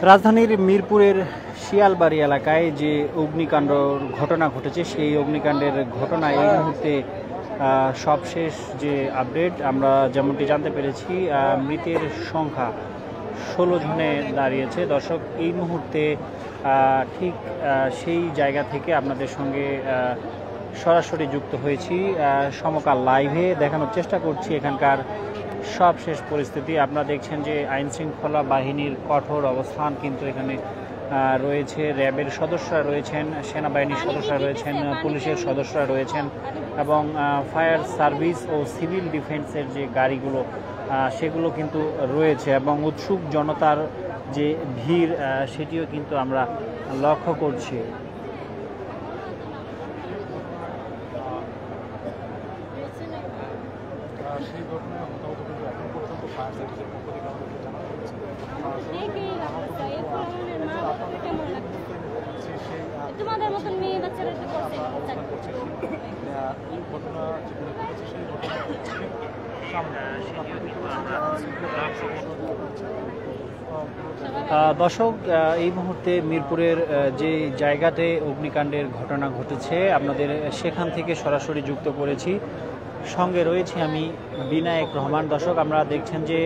রাজধানীর মিরপুরের শিয়ালবাড়ি এলাকায় যে অগ্নিকাণ্ড ঘটনা ঘটেছে, সেই অগ্নিকাণ্ডের ঘটনা এই মুহূর্তে সবশেষ যে আপডেট আমরা যেমনটি জানতে পেরেছি, মৃতের সংখ্যা 16 জনে দাঁড়িয়েছে। দর্শক, এই মুহূর্তে ঠিক সেই জায়গা থেকে আপনাদের সঙ্গে সরাসরি যুক্ত হয়েছি, সমকাল লাইভে দেখানোর চেষ্টা করছি এখানকার সবশেষ পরিস্থিতি। আপনারা দেখছেন যে আইনশৃঙ্খলা বাহিনীর কঠোর অবস্থান কিন্তু এখানে রয়েছে। র্যাবের সদস্যরা রয়েছেন, সেনাবাহিনীর সদস্যরা রয়েছেন, পুলিশের সদস্যরা রয়েছেন এবং ফায়ার সার্ভিস ও সিভিল ডিফেন্সের যে গাড়িগুলো সেগুলো কিন্তু রয়েছে এবং উৎসুক জনতার যে ভিড় সেটিও কিন্তু আমরা লক্ষ্য করছি। সেই ঘটনায় হতাহত কিন্তু এখন পর্যন্ত ফায়ার সার্ভিসের পক্ষ থেকে আমাদেরকে জানানো হয়েছে। তোমাদের মতন মেয়ে বাচ্চারা এই ঘটনা যেগুলো ঘটেছে সেই দর্শক, এই মুহূর্তে মিরপুরের যে জায়গাতে অগ্নিকাণ্ডের ঘটনা ঘটেছে আপনাদের সেখান থেকে সরাসরি যুক্ত করেছি। সঙ্গে রয়েছে আমি বিনায়ক রহমান। দর্শক, আমরা দেখছেন যে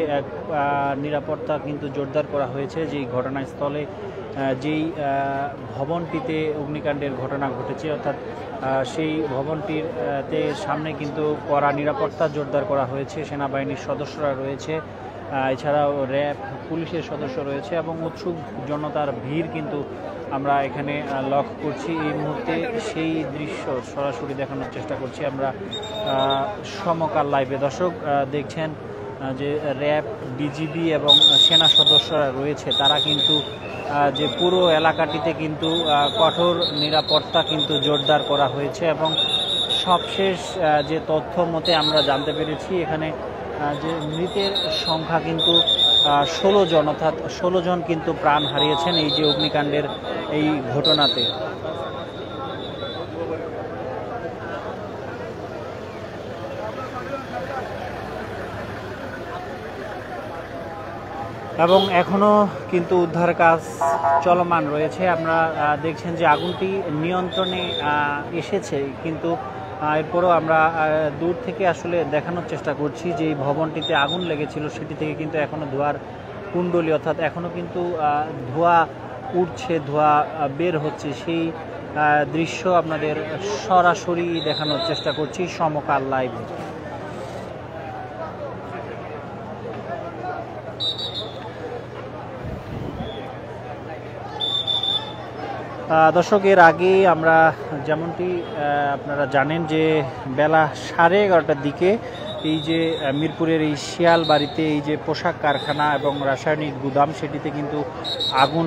নিরাপত্তা কিন্তু জোরদার করা হয়েছে। যেই ঘটনাস্থলে যেই ভবনটিতে অগ্নিকাণ্ডের ঘটনা ঘটেছে, অর্থাৎ সেই ভবনটির সামনে কিন্তু কড়া নিরাপত্তা জোরদার করা হয়েছে। সেনাবাহিনীর সদস্যরা রয়েছে, এছাড়াও র্যাব পুলিশের সদস্য রয়েছে এবং উৎসুক জনতার ভিড় কিন্তু আমরা এখানে লক্ষ্য করছি। এই মুহূর্তে সেই দৃশ্য সরাসরি দেখানোর চেষ্টা করছি আমরা সমকাল লাইভে। দর্শক, দেখছেন যে র্যাব, বিজিবি এবং সেনা সদস্যরা রয়েছে, তারা কিন্তু যে পুরো এলাকাটিতে কিন্তু কঠোর নিরাপত্তা কিন্তু জোরদার করা হয়েছে এবং সবশেষ যে তথ্য মতে আমরা জানতে পেরেছি এখানে যে মৃতের সংখ্যা কিন্তু 16 জন, অর্থাৎ 16 জন কিন্তু প্রাণ হারিয়েছেন এই যে অগ্নিকাণ্ডের এই ঘটনাতে। এবং এখনও কিন্তু উদ্ধার কাজ চলমান রয়েছে। আমরা দেখছেন যে আগুনটি নিয়ন্ত্রণে এসেছে, কিন্তু এরপরও আমরা দূর থেকে আসলে দেখানোর চেষ্টা করছি যে এই ভবনটিতে আগুন লেগেছিল সেটি থেকে কিন্তু এখনও ধোঁয়ার কুণ্ডলী, অর্থাৎ এখনও কিন্তু ধোঁয়া উঠছে, ধোঁয়া বের হচ্ছে। সেই দৃশ্য আপনাদের সরাসরি দেখানোর চেষ্টা করছি সমকাল লাইভে। দর্শক, এর আগে আমরা যেমনটি আপনারা জানেন যে বেলা 11:30টার দিকে এই যে মিরপুরের এই শিয়ালবাড়িতে এই যে পোশাক কারখানা এবং রাসায়নিক গুদাম সেটিতে কিন্তু আগুন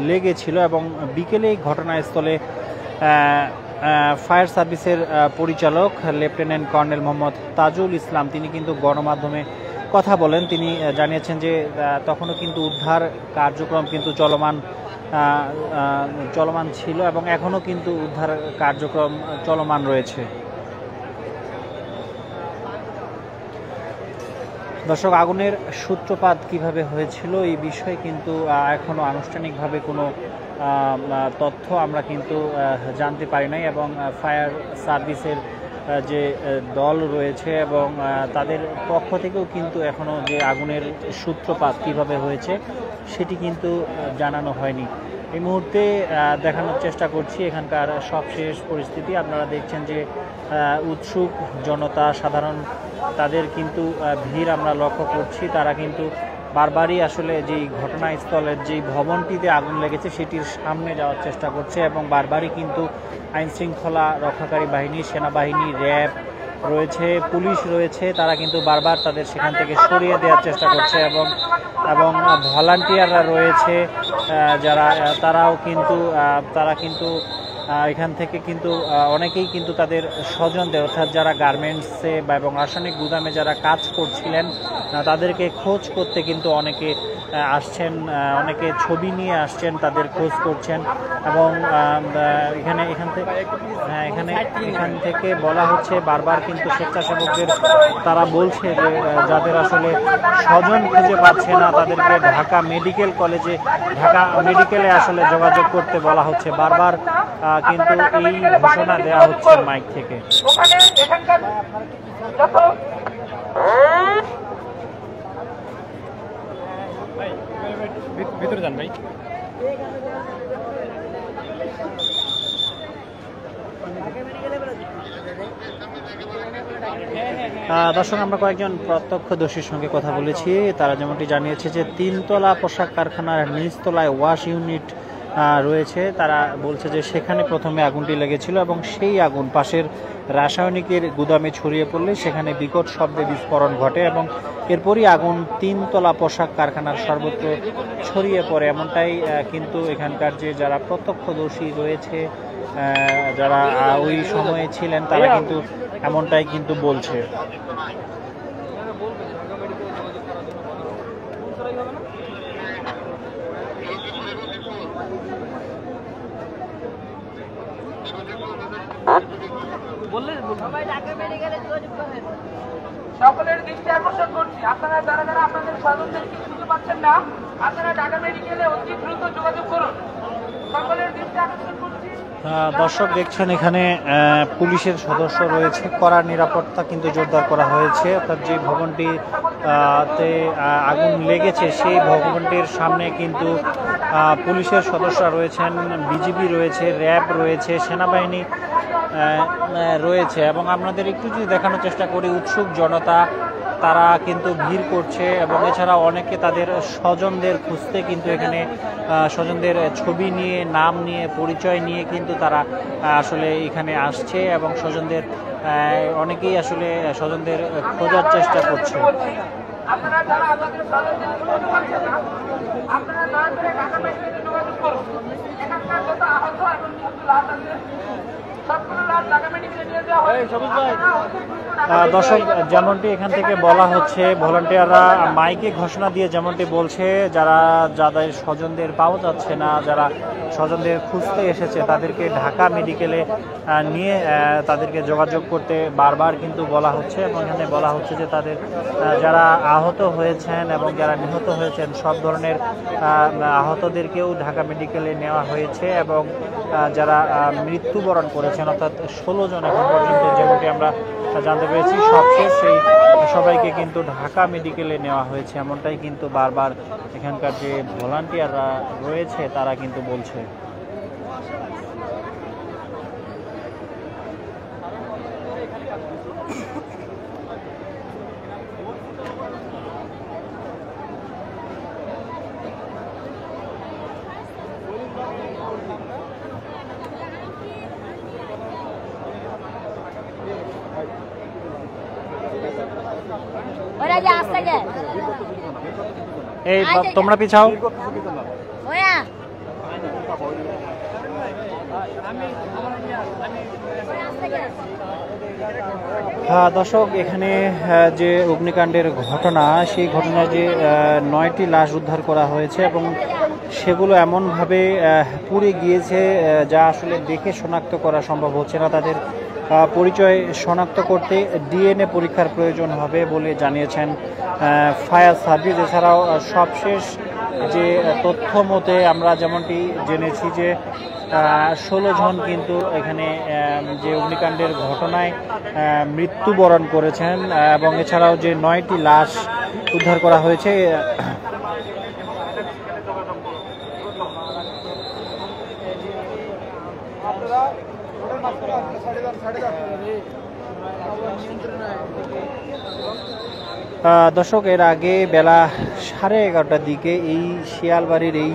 লেগেছিল এবং বিকেলে এই ঘটনাস্থলে ফায়ার সার্ভিসের পরিচালক লেফটেন্যান্ট কর্নেল মোহাম্মদ তাজুল ইসলাম তিনি কিন্তু গণমাধ্যমে কথা বলেন। তিনি জানিয়েছেন যে তখনও কিন্তু উদ্ধার কার্যক্রম কিন্তু চলমান ছিল এবং এখনও কিন্তু উদ্ধার কার্যক্রম চলমান রয়েছে। দর্শক, আগুনের সূত্রপাত কিভাবে হয়েছিল এই বিষয়ে কিন্তু এখনও আনুষ্ঠানিকভাবে কোনো তথ্য আমরা কিন্তু জানতে পারি নাই এবং ফায়ার সার্ভিসের যে দল রয়েছে এবং তাদের পক্ষ থেকেও কিন্তু এখনও যে আগুনের সূত্রপাত কিভাবে হয়েছে সেটি কিন্তু জানানো হয়নি। এই মুহূর্তে দেখানোর চেষ্টা করছি এখানকার সবশেষ পরিস্থিতি। আপনারা দেখছেন যে উৎসুক জনতা, সাধারণ তাদের কিন্তু ভিড় আমরা লক্ষ্য করছি। তারা কিন্তু বারবারই আসলে যেই ঘটনাস্থলের যেই ভবনটিতে আগুন লেগেছে সেটির সামনে যাওয়ার চেষ্টা করছে এবং বারবারই কিন্তু আইনশৃঙ্খলা রক্ষাকারী বাহিনী, সেনাবাহিনী, র্যাব রয়েছে, পুলিশ রয়েছে, তারা কিন্তু বারবার তাদের সেখান থেকে সরিয়ে দেওয়ার চেষ্টা করছে এবং ভলান্টিয়াররা রয়েছে যারা তারা কিন্তু এখান থেকে কিন্তু অনেকেই কিন্তু তাদের স্বজনদের অর্থাৎ যারা গার্মেন্টসে বা এবং রাসায়নিক গুদামে যারা কাজ করছিলেন তাদেরকে খোঁজ করতে কিন্তু অনেকে আসছেন, অনেকে ছবি নিয়ে আসছেন, তাদের খোঁজ করছেন। এবং এখান থেকে বলা হচ্ছে বারবার কিন্তু স্বেচ্ছাসেবকদের তারা বলছে যে যাদের আসলে স্বজন খুঁজে পাচ্ছে না তাদেরকে ঢাকা মেডিকেলে আসলে যোগাযোগ করতে বলা হচ্ছে। বারবার কিন্তু এই ঘোষণা দেওয়া হচ্ছে মাইক থেকে। ভিতরে যান ভাই। দর্শক, আমরা কয়েকজন প্রত্যক্ষদর্শীর সঙ্গে কথা বলেছি। তারা যেমনটি জানিয়েছে যে 3 তলা পোশাক কারখানার নিচতলায় ওয়াশ ইউনিট রয়েছে। তারা বলছে যে সেখানে প্রথমে আগুনটি লেগেছিল এবং সেই আগুন পাশের রাসায়নিকের গুদামে ছড়িয়ে পড়লে সেখানে বিকট শব্দে বিস্ফোরণ ঘটে এবং এরপরই আগুন 3 তলা পোশাক কারখানার সর্বত্র ছড়িয়ে পড়ে। এমনটাই কিন্তু এখানকার যে যারা প্রত্যক্ষদর্শী রয়েছে, যারা ওই সময়ে ছিলেন, তারা কিন্তু এমনটাই কিন্তু বলছে। সকলের দৃষ্টি আকর্ষণ করছি, আপনারা যারা যারা আপনাদের স্বজনদেরকে খুঁজে পাচ্ছেন না, আপনারা ঢাকা মেডিকেলে অতি দ্রুত যোগাযোগ করুন। সকলের দৃষ্টি আকর্ষণ করছি। দর্শক দেখছেন এখানে পুলিশের সদস্য রয়েছে, কড়া নিরাপত্তা কিন্তু জোরদার করা হয়েছে। অর্থাৎ যে ভবনটিতে আগুন লেগেছে সেই ভবনটির সামনে কিন্তু পুলিশের সদস্যরা রয়েছেন, বিজিবি রয়েছে, র্যাব রয়েছে, সেনাবাহিনী রয়েছে। এবং আপনাদের একটু যদি দেখানোর চেষ্টা করি, উৎসুক জনতা তারা কিন্তু ভিড় করছে এবং এছাড়া অনেকে তাদের স্বজনদের খুঁজতে কিন্তু এখানে স্বজনদের ছবি নিয়ে, নাম নিয়ে, পরিচয় নিয়ে কিন্তু তারা আসলে এখানে আসছে এবং স্বজনদের অনেকেই আসলে স্বজনদের খোঁজার চেষ্টা করছে। আপনারা যারা আপনাদের স্বজনদেরকে খুঁজে পাচ্ছেন না, আপনারা দয়া করে ঢাকা মেডিকেলে যোগাযোগ করুন। এখানকার যত আহত এবং মৃত্যু লাশ আছে সবগুলো লাশ ঢাকা মেডিকেলে নিয়ে যাওয়া হয়। দর্শক, যেমনটি এখান থেকে বলা হচ্ছে, ভলান্টিয়াররা মাইকে ঘোষণা দিয়ে যেমনটি বলছে, যাদের স্বজনদের পাওয়া যাচ্ছে না, যারা স্বজনদের খুঁজতে এসেছে তাদেরকে ঢাকা মেডিকেলে নিয়ে তাদেরকে যোগাযোগ করতে বারবার কিন্তু বলা হচ্ছে। এবং এখানে বলা হচ্ছে যে তাদের যারা আহত হয়েছেন এবং যারা নিহত হয়েছেন সব ধরনের আহতদেরকেও ঢাকা মেডিকেলে নেওয়া হয়েছে এবং যারা মৃত্যুবরণ করেছেন অর্থাৎ 16 জন এখন পর্যন্ত যেমনটি আমরা জানতে পেরেছি, সবশেষ সেই সবাইকে কিন্তু ঢাকা মেডিকেলে নেওয়া হয়েছে। এমনটাই কিন্তু বারবার এখানকার যে ভলান্টিয়াররা রয়েছে তারা কিন্তু বলছে। এই তোমরা পিছাও। হ্যাঁ দর্শক, এখানে যে অগ্নিকাণ্ডের ঘটনা, সেই ঘটনায় যে 9টি লাশ উদ্ধার করা হয়েছে এবং সেগুলো এমনভাবে পুড়ে গিয়েছে যা আসলে দেখে শনাক্ত করা সম্ভব হচ্ছে না। তাদের পরিচয় শনাক্ত করতে ডিএনএ পরীক্ষার প্রয়োজন হবে বলে জানিয়েছেন ফায়ার সার্ভিস। এছাড়াও সবশেষ যে তথ্য মতে আমরা যেমনটি জেনেছি যে 16 জন কিন্তু এখানে যে অগ্নিকাণ্ডের ঘটনায় মৃত্যুবরণ করেছেন এবং এছাড়াও যে 9টি লাশ উদ্ধার করা হয়েছে। দর্শক, এর আগে বেলা 11:30টার দিকে এই শিয়ালবাড়ির এই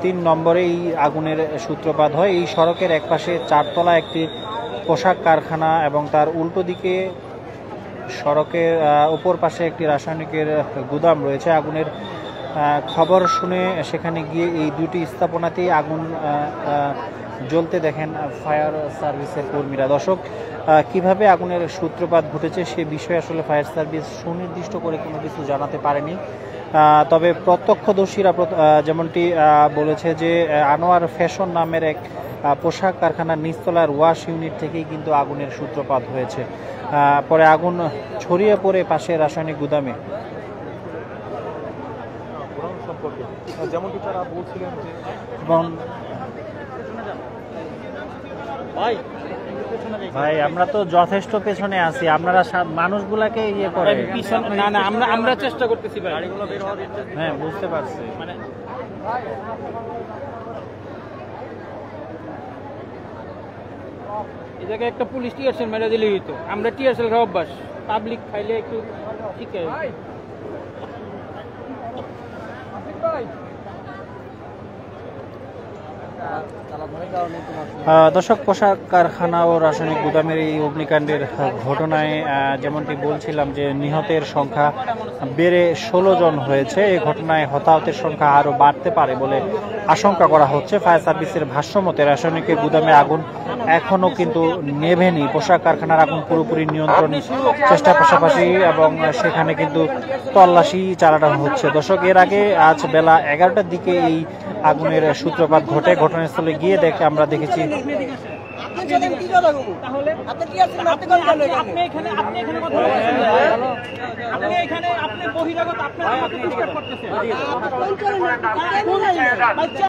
3 নম্বরে এই আগুনের সূত্রপাত হয়। এই সড়কের একপাশে 4 তলা একটি পোশাক কারখানা এবং তার উল্টো দিকে সড়কের অপর পাশে একটি রাসায়নিকের গুদাম রয়েছে। আগুনের খবর শুনে সেখানে গিয়ে এই দুটি স্থাপনাতেই আগুন জ্বলতে দেখেন ফায়ার সার্ভিসের কর্মীরা। দর্শক, কিভাবে আগুনের সূত্রপাত ঘটেছে সে বিষয়ে আসলে ফায়ার সার্ভিস সুনির্দিষ্ট করে কোনো কিছু জানাতে পারেনি। তবে প্রত্যক্ষদর্শীরা যেমনটি বলেছে যে আনোয়ার ফ্যাশন নামের এক পোশাক কারখানার নিচতলার ওয়াশ ইউনিট থেকেই কিন্তু আগুনের সূত্রপাত হয়েছে। পরে আগুন ছড়িয়ে পড়ে পাশে রাসায়নিক গুদামে। সম্পর্কে যেমনটি তারা বলছিলেন যে ভাই আমরা তো যথেষ্ট পেছনে আছি, আপনারা মানুষগুলাকে ইয়ে করে না আমরা চেষ্টা করতেছি ভাই। হ্যাঁ, বুঝতে পারছি। মানে এই জায়গায় একটা পুলিশ টিয়ারশেল মেরে দিলেই হইতো। আমরা টিয়ারশেল খাওয়া অভ্যাস, পাবলিক খাইলে একটু ঠিক আছে। দর্শক, পোশাক কারখানা ও রাসায়নিক গুদামের এই অগ্নিকাণ্ডের ঘটনায় যেমনটি বলছিলাম যে নিহতের সংখ্যা বেড়ে 16 জন হয়েছে। এই ঘটনায় হতাহতের সংখ্যা আরও বাড়তে পারে বলে আশঙ্কা করা হচ্ছে। ফায়ার সার্ভিসের ভাষ্যমতে রাসায়নিকের গুদামে আগুন এখনও কিন্তু নেভেনি। পোশাক কারখানার আগুন পুরোপুরি নিয়ন্ত্রণ চেষ্টার পাশাপাশি এবং সেখানে কিন্তু তল্লাশি চালানো হচ্ছে। দর্শক, এর আগে আজ বেলা 11টার দিকে এই আগুনের সূত্রপাত ঘটে। ঘটনাস্থলে গিয়ে আমরা দেখেছি আপনি বহিরাগত আপনার